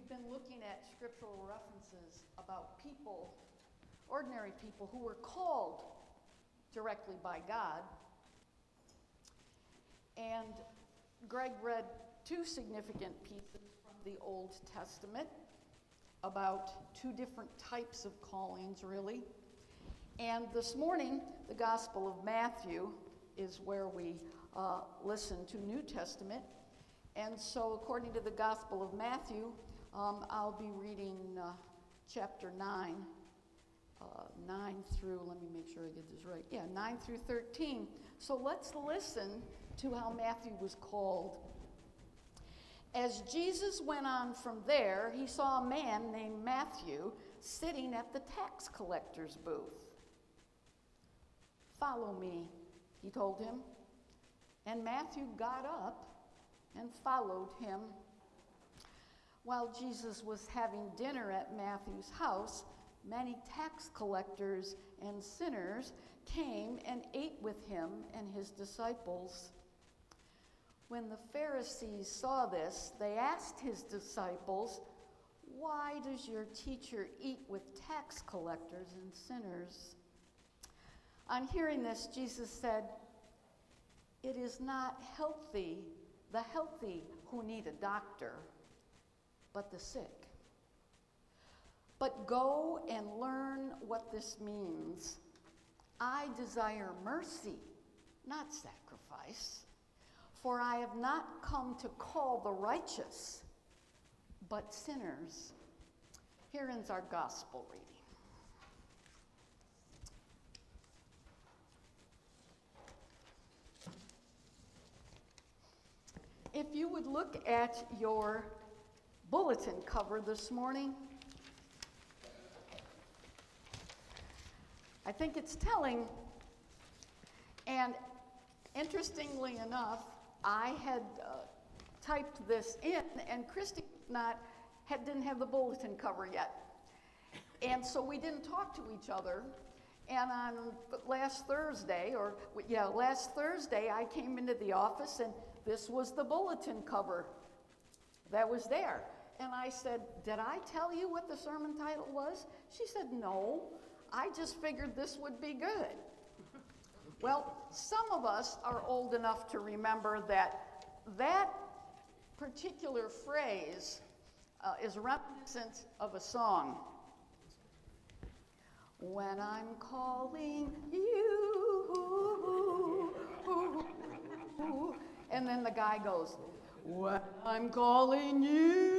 We've been looking at scriptural references about people, ordinary people, who were called directly by God. And Greg read two significant pieces from the Old Testament about two different types of callings, really. And this morning, the Gospel of Matthew is where we listen to New Testament. And so according to the Gospel of Matthew, I'll be reading chapter 9, 9 through, let me make sure I get this right. Yeah, 9 through 13. So let's listen to how Matthew was called. As Jesus went on from there, he saw a man named Matthew sitting at the tax collector's booth. "Follow me," he told him. And Matthew got up and followed him. While Jesus was having dinner at Matthew's house, many tax collectors and sinners came and ate with him and his disciples. When the Pharisees saw this, they asked his disciples, "Why does your teacher eat with tax collectors and sinners?" On hearing this, Jesus said, "It is not the healthy who need a doctor, but the sick. But go and learn what this means. I desire mercy, not sacrifice, for I have not come to call the righteous, but sinners." Here ends our gospel reading. If you would look at your bulletin cover this morning, I think it's telling. And interestingly enough, I had typed this in, and Christy didn't have the bulletin cover yet. And so we didn't talk to each other. And on last Thursday, I came into the office, and this was the bulletin cover that was there. And I said, "Did I tell you what the sermon title was?" She said, "No, I just figured this would be good." Well, some of us are old enough to remember that particular phrase is reminiscent of a song. "When I'm calling you," and then the guy goes, "When I'm calling you."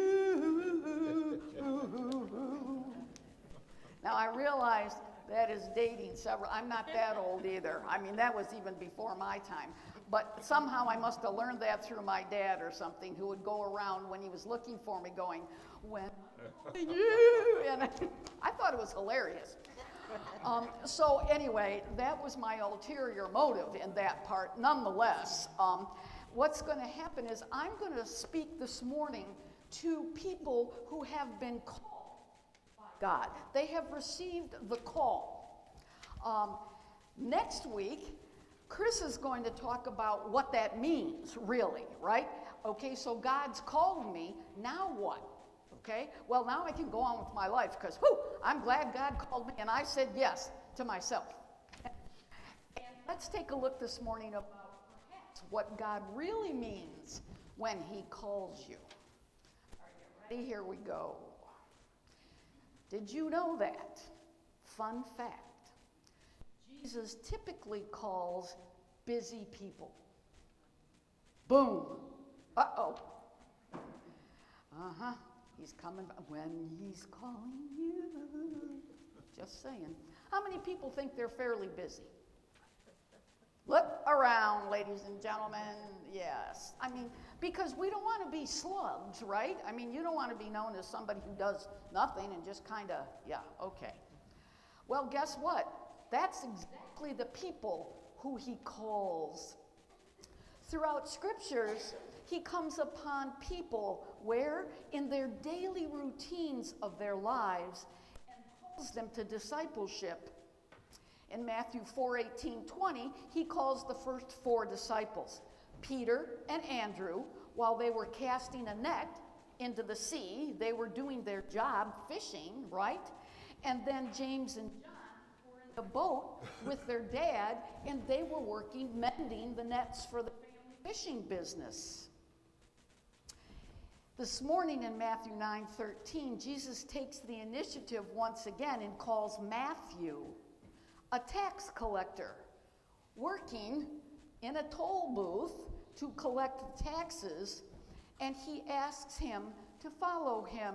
Now I realize that is dating several. I'm not that old either. I mean, that was even before my time. But somehow I must have learned that through my dad or something, who would go around when he was looking for me going, "When you," and I thought it was hilarious. So anyway, that was my ulterior motive in that part. Nonetheless, what's going to happen is I'm going to speak this morning to people who have been called by God. They have received the call. Next week, Chris is going to talk about what that means, really, right? Okay, so God's called me, now what? Okay, well, now I can go on with my life because, I'm glad God called me, and I said yes to myself. And let's take a look this morning about perhaps what God really means when he calls you. Are you ready? Here we go. Did you know that? Fun fact. Jesus typically calls busy people. Boom. Uh-oh. Uh-huh. He's coming when he's calling you. Just saying. How many people think they're fairly busy? Look around, ladies and gentlemen. Yes. I mean, because we don't want to be slugs, right? I mean, you don't want to be known as somebody who does nothing and just kind of, yeah, okay. Well, guess what? That's exactly the people who he calls. Throughout scriptures, he comes upon people where in their daily routines of their lives and calls them to discipleship. In Matthew 4:18-20, he calls the first four disciples, Peter and Andrew, while they were casting a net, into the sea. They were doing their job, fishing, right? And then James and John were in the boat with their dad, and they were working, mending the nets for the family fishing business. This morning in Matthew 9:13, Jesus takes the initiative once again and calls Matthew, a tax collector, working in a toll booth to collect taxes, and he asks him to follow him.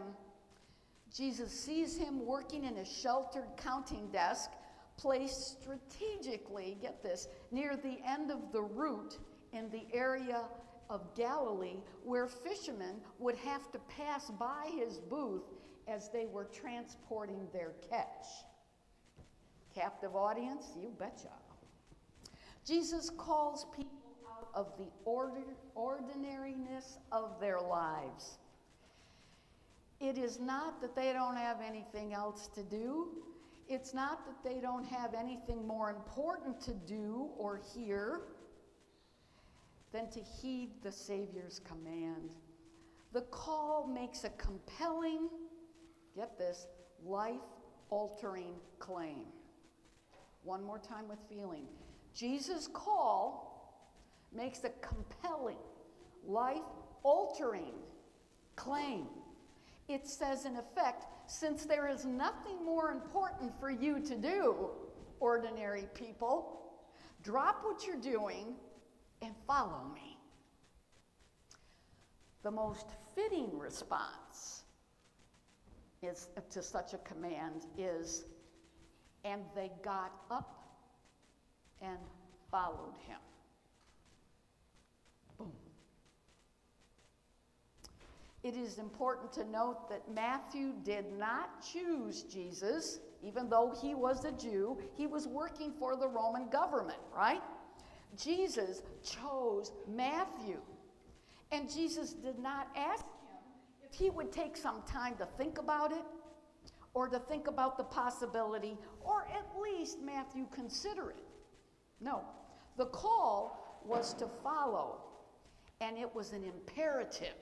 Jesus sees him working in a sheltered counting desk placed strategically, get this, near the end of the route in the area of Galilee where fishermen would have to pass by his booth as they were transporting their catch. Captive audience? You betcha. Jesus calls people out of the ordinariness of their lives. It is not that they don't have anything else to do. It's not that they don't have anything more important to do or hear than to heed the Savior's command. The call makes a compelling, get this, life-altering claim. One more time with feeling. Jesus' call makes a compelling, life-altering claim. It says, in effect, since there is nothing more important for you to do, ordinary people, drop what you're doing and follow me. The most fitting response to such a command is, and they got up and followed him. Boom. It is important to note that Matthew did not choose Jesus, even though he was a Jew. He was working for the Roman government, right? Jesus chose Matthew. And Jesus did not ask him if he would take some time to think about it, or to think about the possibility, or at least Matthew consider it. No, the call was to follow, and it was an imperative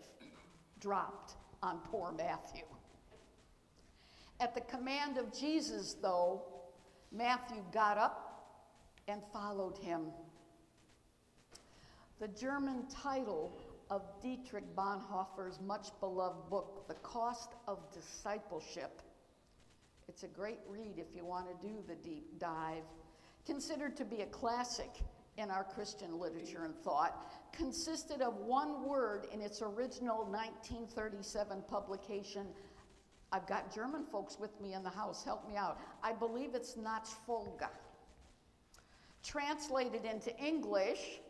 dropped on poor Matthew. At the command of Jesus, though, Matthew got up and followed him. The German title of Dietrich Bonhoeffer's much-beloved book, The Cost of Discipleship, it's a great read if you want to do the deep dive, considered to be a classic in our Christian literature and thought, consisted of one word in its original 1937 publication. I've got German folks with me in the house, help me out. I believe it's Nachfolge. Translated into English,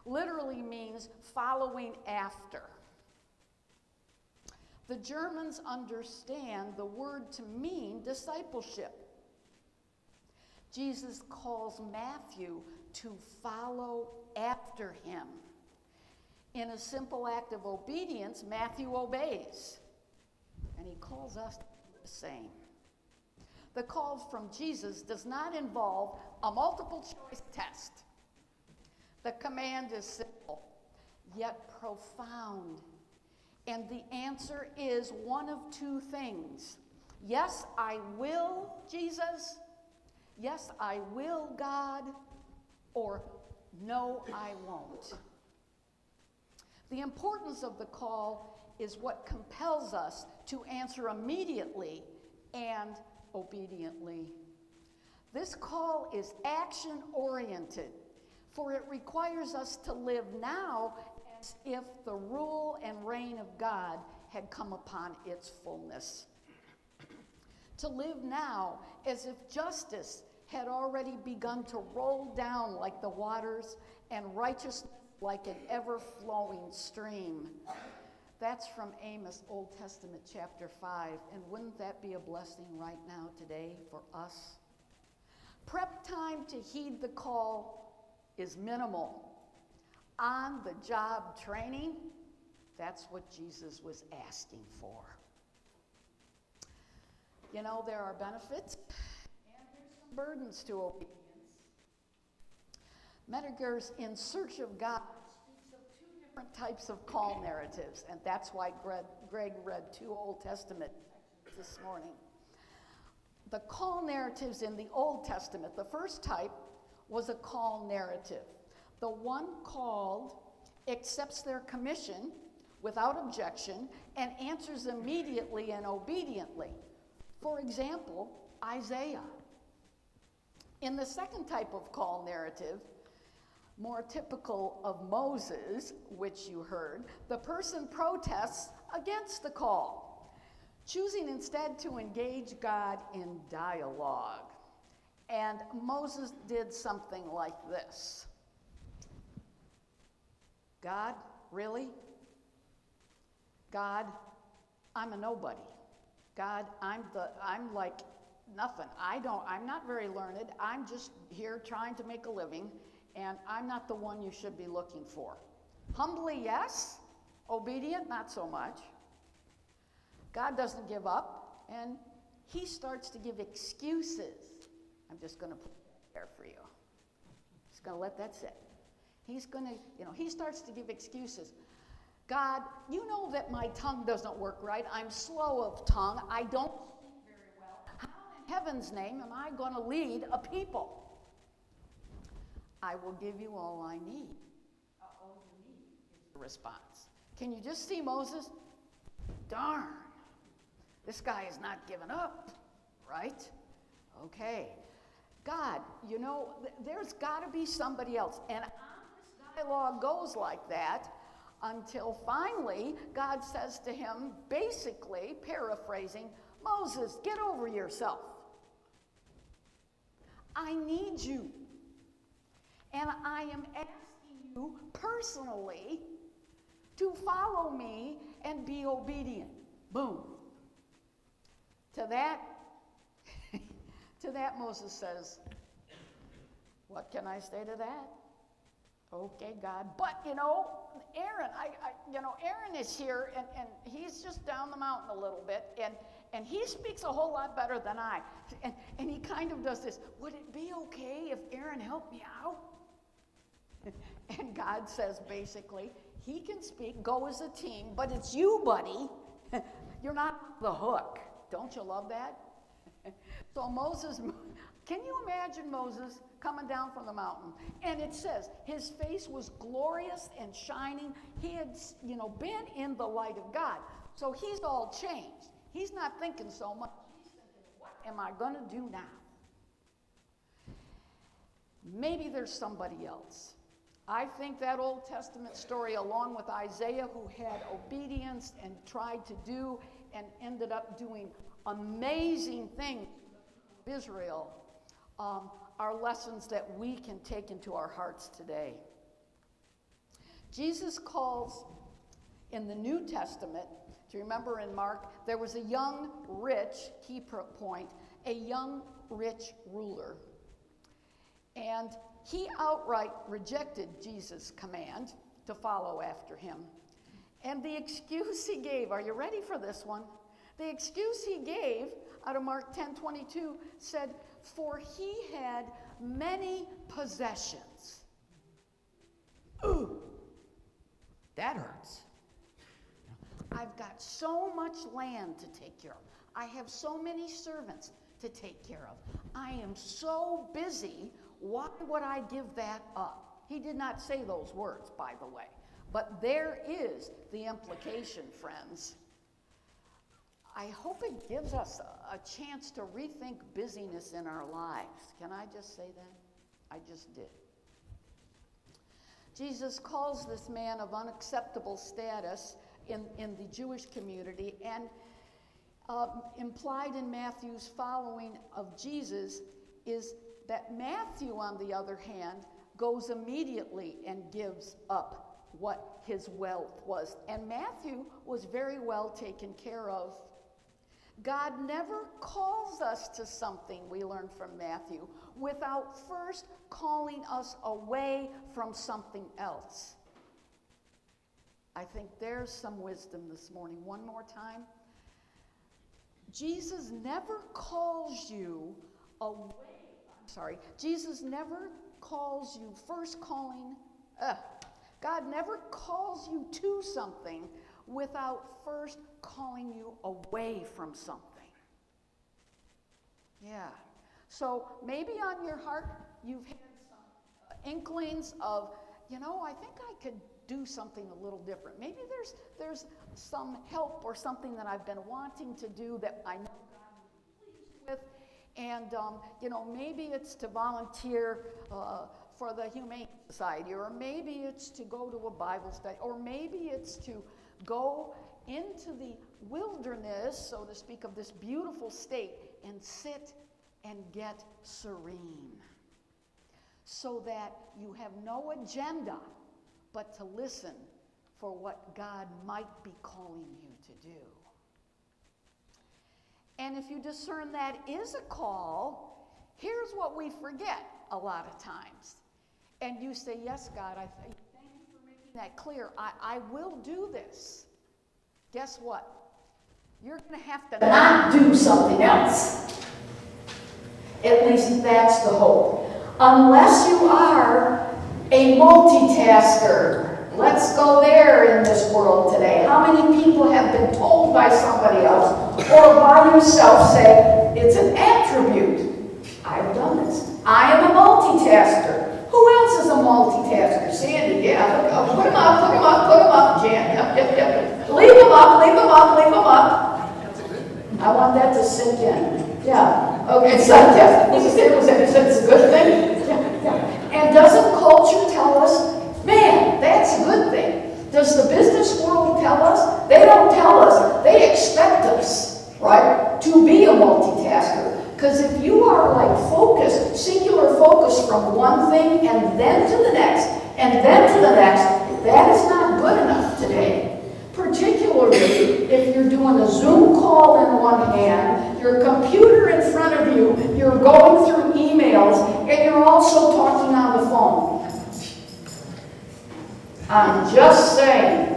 literally means following after. The Germans understand the word to mean discipleship. Jesus calls Matthew to follow after him. In a simple act of obedience, Matthew obeys, and he calls us to do the same. The call from Jesus does not involve a multiple choice test. The command is simple, yet profound. And the answer is one of two things. Yes, I will, Jesus. Yes, I will, God. Or no, I won't. The importance of the call is what compels us to answer immediately and obediently. This call is action-oriented, for it requires us to live now as if the rule and reign of God had come upon its fullness. To live now as if justice had already begun to roll down like the waters and righteousness like an ever-flowing stream. That's from Amos, Old Testament, chapter 5. And wouldn't that be a blessing right now today for us? Prep time to heed the call is minimal. On-the-job training, that's what Jesus was asking for. You know, there are benefits and there's some burdens to obedience. Mettger's In Search of God speaks of two different types of call narratives, and that's why Greg read 2 Old Testament this morning. The call narratives in the Old Testament, the first type was a call narrative. The one called accepts their commission without objection and answers immediately and obediently. For example, Isaiah. In the second type of call narrative, more typical of Moses, which you heard, the person protests against the call, choosing instead to engage God in dialogue. And Moses did something like this. God, really? God, I'm a nobody. God, I'm like nothing. I'm not very learned. I'm just here trying to make a living, and I'm not the one you should be looking for. Humbly, yes. Obedient, not so much. God doesn't give up, and he starts to give excuses. I'm just going to put that there for you. Just going to let that sit. He's going to, he starts to give excuses. God, you know that my tongue doesn't work right. I'm slow of tongue. I don't speak very well. How in heaven's name am I going to lead a people? I will give you all I need. All you need is the response. Can you just see Moses? Darn, this guy is not giving up, right? Okay. God, there's got to be somebody else. And this dialogue goes like that until finally God says to him, basically paraphrasing, Moses, get over yourself. I need you. And I am asking you personally to follow me and be obedient. Boom. To that Moses says, what can I say to that? Okay, God. But, Aaron, Aaron is here, and he's just down the mountain a little bit, and he speaks a whole lot better than I. And he kind of does this, would it be okay if Aaron helped me out? And God says, basically, he can speak, go as a team, but it's you, buddy. You're not the hook. Don't you love that? So Moses, can you imagine Moses coming down from the mountain? And it says his face was glorious and shining. He had, been in the light of God. So he's all changed. He's not thinking so much. He's thinking, what am I going to do now? Maybe there's somebody else. I think that Old Testament story, along with Isaiah, who had obedience and tried to do and ended up doing amazing things with Israel, are lessons that we can take into our hearts today. Jesus calls in the New Testament, do you remember in Mark, there was a young rich, key point, a young rich ruler. And he outright rejected Jesus' command to follow after him. And the excuse he gave, are you ready for this one? The excuse he gave out of Mark 10:22 said, for he had many possessions. Ooh, that hurts. I've got so much land to take care of. I have so many servants to take care of. I am so busy. Why would I give that up? He did not say those words, by the way. But there is the implication, friends. I hope it gives us a chance to rethink busyness in our lives. Can I just say that? I just did. Jesus calls this man of unacceptable status in the Jewish community, and implied in Matthew's following of Jesus is that Matthew, on the other hand, goes immediately and gives up what his wealth was. And Matthew was very well taken care of. God never calls us to something, we learn from Matthew, without first calling us away from something else. I think there's some wisdom this morning. One more time. Jesus never calls you away. Jesus never calls you, first calling, God never calls you to something without first calling you away from something. Yeah. So maybe on your heart you've had some inklings of, you know, I think I could do something a little different. Maybe there's some help or something that I've been wanting to do that I know God will be pleased with. And, you know, maybe it's to volunteer for the Humane Society, or maybe it's to go to a Bible study, or maybe it's to go into the wilderness, so to speak, of this beautiful state and sit and get serene, so that you have no agenda but to listen for what God might be calling you to do. And if you discern that is a call, here's what we forget a lot of times. And you say, yes, God, I thank you for making that clear. I will do this. Guess what? You're going to have to not do something else. At least that's the hope. Unless you are a multitasker. Let's go there in this world today. How many people have been told by somebody else or by yourself say, it's an attribute? I've done this. I am a multitasker. Who else is a multitasker? Sandy, yeah. Put him up, Jan. Yep. Leave him up. I want that to sink in. Yeah. Okay, so yes, it's a good thing. Yeah. And doesn't culture tell us, man, that's a good thing? Does the business world tell us? They don't tell us. They expect us, right, to be a multitasker. Because if you are like focused, singular focus from one thing and then to the next, and then to the next, that is not good enough today. Particularly if you're doing a Zoom call in one hand, your computer in front of you, you're going through emails, and you're also talking on the phone. I'm just saying.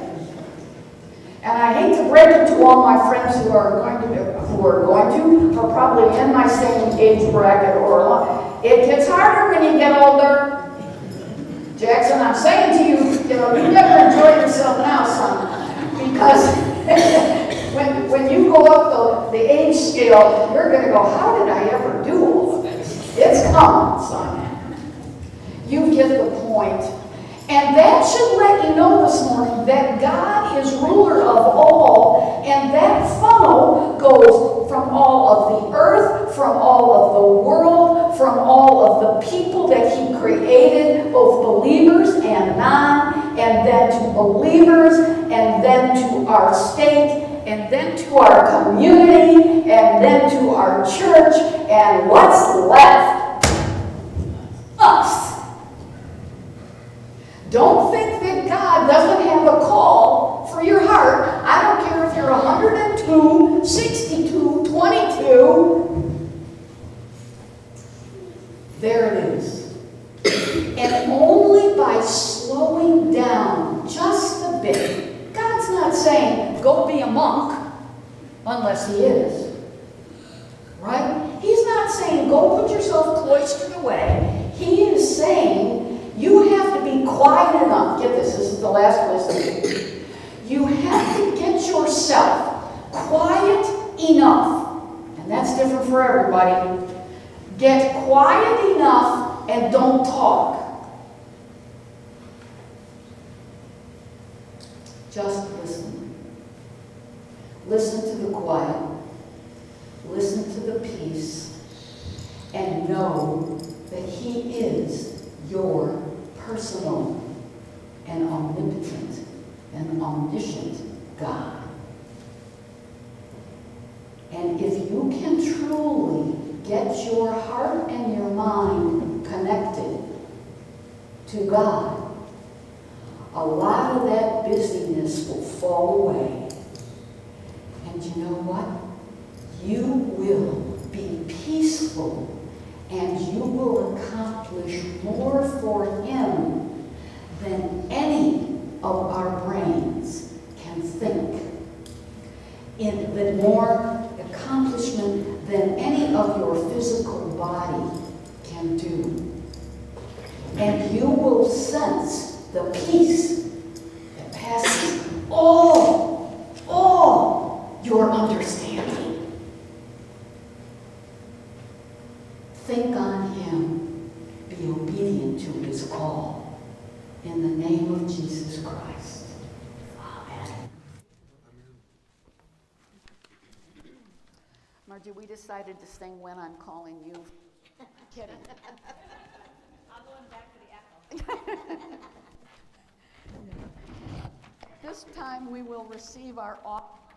And I hate to break it to all my friends who are probably in my same age bracket or it gets harder when you get older. Jackson, I'm saying to you, you never enjoy yourself now, son, because when you go up the age scale, you're going to go, how did I ever do all of this? It's coming, son. You get the point. And that should let you know this morning that God is ruler of all, and that funnel goes from all of the earth, from all of the world, from all of the people that He created, both believers and non, and then to believers, and then to our state, and then to our community, and then to our church, and what's left? Us. Don't think that God doesn't have a call for your heart. I don't care if you're 102, 62, 22. There it is. And only by slowing down just a bit. God's not saying, go be a monk, unless He is. Right? He's not saying, go put yourself cloistered away. He is saying, you have to be quiet enough. Get this is the last lesson. You have to get yourself quiet enough. And that's different for everybody. Get quiet enough and don't talk. Just listen. Listen to the quiet. Listen to the peace. And know that He is your personal and omnipotent and omniscient God. And if you can truly get your heart and your mind connected to God, a lot of that busyness will fall away. And you know what? You will be peaceful, and you will accomplish more for Him than any of our brains can think. In more accomplishment than any of your physical body can do. And you will sense the peace all your understanding. Think on him. Be obedient to his call. In the name of Jesus Christ. Amen. Margie, we decided to sing When I'm Calling You. Kidding. I'll go back to the echo. This time we will receive our offering.